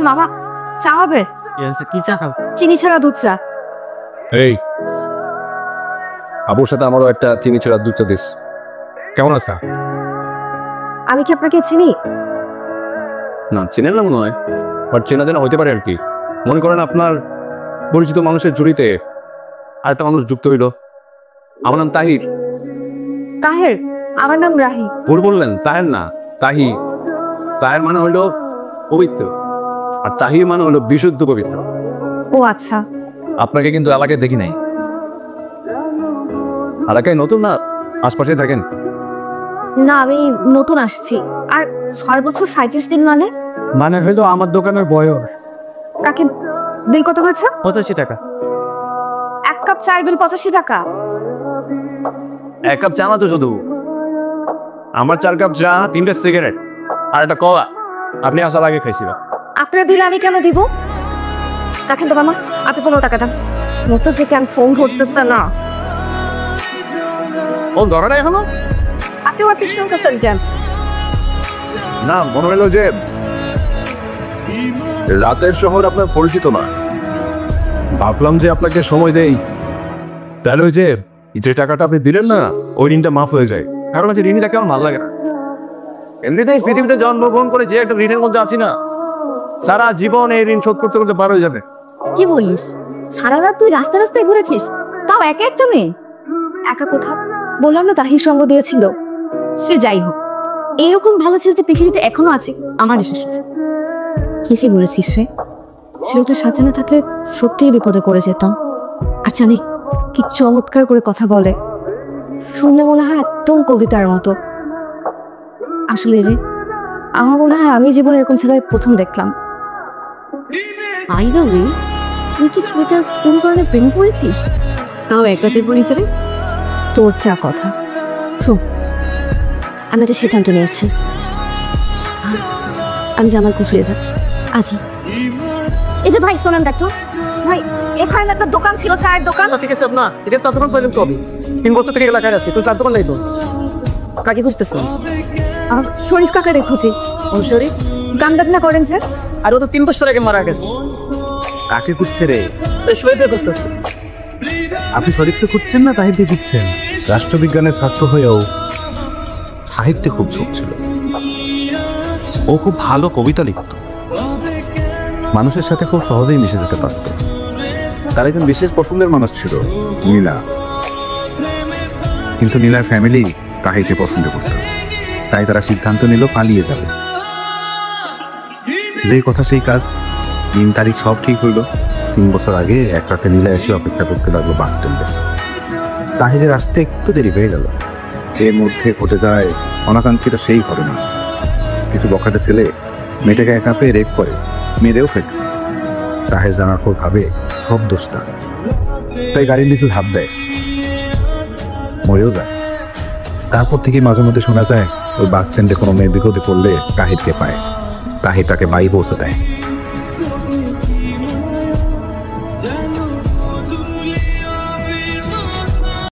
মামা চা হবে? কি চা খাও? চিনি ছাড়া দুধ চা। এই আবুর সাথে আমারও একটা চিনি ছাড়া দুধ চা দিস। কেমন আছা? আমি কি আপনাকে চিনি? না চেনেন না মনে হয়, বাট চেনা জানা হইতে পারে আর কি। মনে করেন আপনার পরিচিত মানুষের জড়িতে আরেকটা মানুষ যুক্ত হইল। আমার নাম তাহির। তাহের? আমার নাম রাহি। ভুল বললেন, তাহের না, তাহি। তাহের মানে হইল পবিত্র, আর তাহির মানে হলো বিশুদ্ধ পবিত্র। ও আচ্ছা। আপনাকে কিন্তু এলাকায় দেখি নাই। এলাকায় নতুন না আশপাশে থাকেন? না আমি নতুন আসছি। আর 6 বছর 37 দিন মানে হইলো আমার দোকানের বয়স। রাখেন। বিল কত হয়েছে? 85 টাকা। 1 কাপ চায়ের বিল 85 টাকা? 1 কাপ চা না তো শুধু, আমার 4 কাপ চা, 3টে সিগারেট আর একটা কলা আপনি আসার আগে খাইছিল। আপনার বিল আমি কেন দিব? রাখেন তো মামা, আপনি 15 টাকা দেন। মতো থেকে আমি ফোন ধরতেছে না। ও ধরে না এখনো? আপনি আমার পিছনে কাছে যান। না মনে হলো যে রাতের শহর আপনার পরিচিত না, ভাবলাম যে আপনাকে সময় দেই, তাহলে ওই যে টাকাটা আপনি দিলেন না ওই ঋণটা মাফ হয়ে যায়। কারণ হচ্ছে ঋণটা কেমন ভালো লাগে না। এমনিতেই পৃথিবীতে জন্মগ্রহণ করে যে একটা ঋণের মধ্যে আছি না, সারা জীবন এই ঋণ শোধ করতে করতে পার হয়ে যাবে। কি বলিস? সারা রাত তুই রাস্তা রাস্তায় ঘুরেছিস, তাও একা একটা মেয়ে? একা কোথা? বললাম না তাহির সঙ্গ দিয়েছিল। সে যাই হোক, এইরকম ভালো ছিল যে পৃথিবীতে এখনো আছে আমার এসেছে। কি বলেছিস রে? সেটা সাথে না থাকলে সত্যিই বিপদে পড়ে যেতাম। আর জানি কি চমৎকার করে কথা বলে, শুনলে মনে হয় একদম কবিতার মতো। আসলে রে আমার মনে হয় আমি জীবনে এরকম ছেলে প্রথম দেখলাম। আই দ্য ওয়ে, তুই কি ছেলেটার কোন কারণে প্রেম করেছিস? তাও এক রাতের পরিচয়? তোর যা কথা। শোন, আমি একটা সিদ্ধান্ত নিয়েছি। আমি জামাল কুচুয়ে যাচ্ছি আজই। এই যে ভাই শোনেন দেখো ভাই, এখানে একটা দোকান ছিল, চায়ের দোকান। ঠিক আছে আপনার এটা চার দোকান পাইলেন কবে? 3 বছর থেকে এলাকায় আছি, তুই চার দোকান নাই তো? কাকে খুঁজতেছেন? শরীফ কাকারে খুঁজি। ও শরীফ গান বাজনা করেন স্যার? আর ও তো 3 বছর আগে মারা গেছে। কাকে খুঁজছে রে? শরীফে খুঁজতেছে। আপনি শরীফকে খুঁজছেন না তাহিরকে খুঁজছেন? রাষ্ট্রবিজ্ঞানের ছাত্র হয়েও সাহিত্যে খুব ঝোঁক ছিল। ও খুব ভালো কবিতা লিখত, মানুষের সাথে খুব সহজেই মিশে যেতে পারত। তার একজন বিশেষ পছন্দের মানুষ ছিল নীলা, কিন্তু নীলার ফ্যামিলি তাহিরকে পছন্দ করত, তাই তারা সিদ্ধান্ত নিল পালিয়ে যাবে। যেই কথা সেই কাজ। দিন তারিখ সব ঠিক হইল। 3 বছর আগে এক রাতে নীলা এসে অপেক্ষা করতে লাগলো বাস স্ট্যান্ডে। তাহিরের আসতে একটু দেরি হয়ে গেল। এর মধ্যে ঘটে যায় অনাকাঙ্ক্ষিত সেই ঘটনা। কিছু বখাটে ছেলে মেয়েটাকে একা পেয়ে রেপ করে, মেয়েদেরও ফেলে। তাহির জানার পর ভাবে সব দোষ তার, তাই গাড়ির নিচে ধাপ দেয়, মরেও যায়। তারপর থেকে মাঝে মধ্যে শোনা যায় ওই বাস স্ট্যান্ডে কোনো মেয়ে বিপদে পড়লে তাহিরকে পায়, তাহির তাকে বাড়ি পৌঁছে দেয়।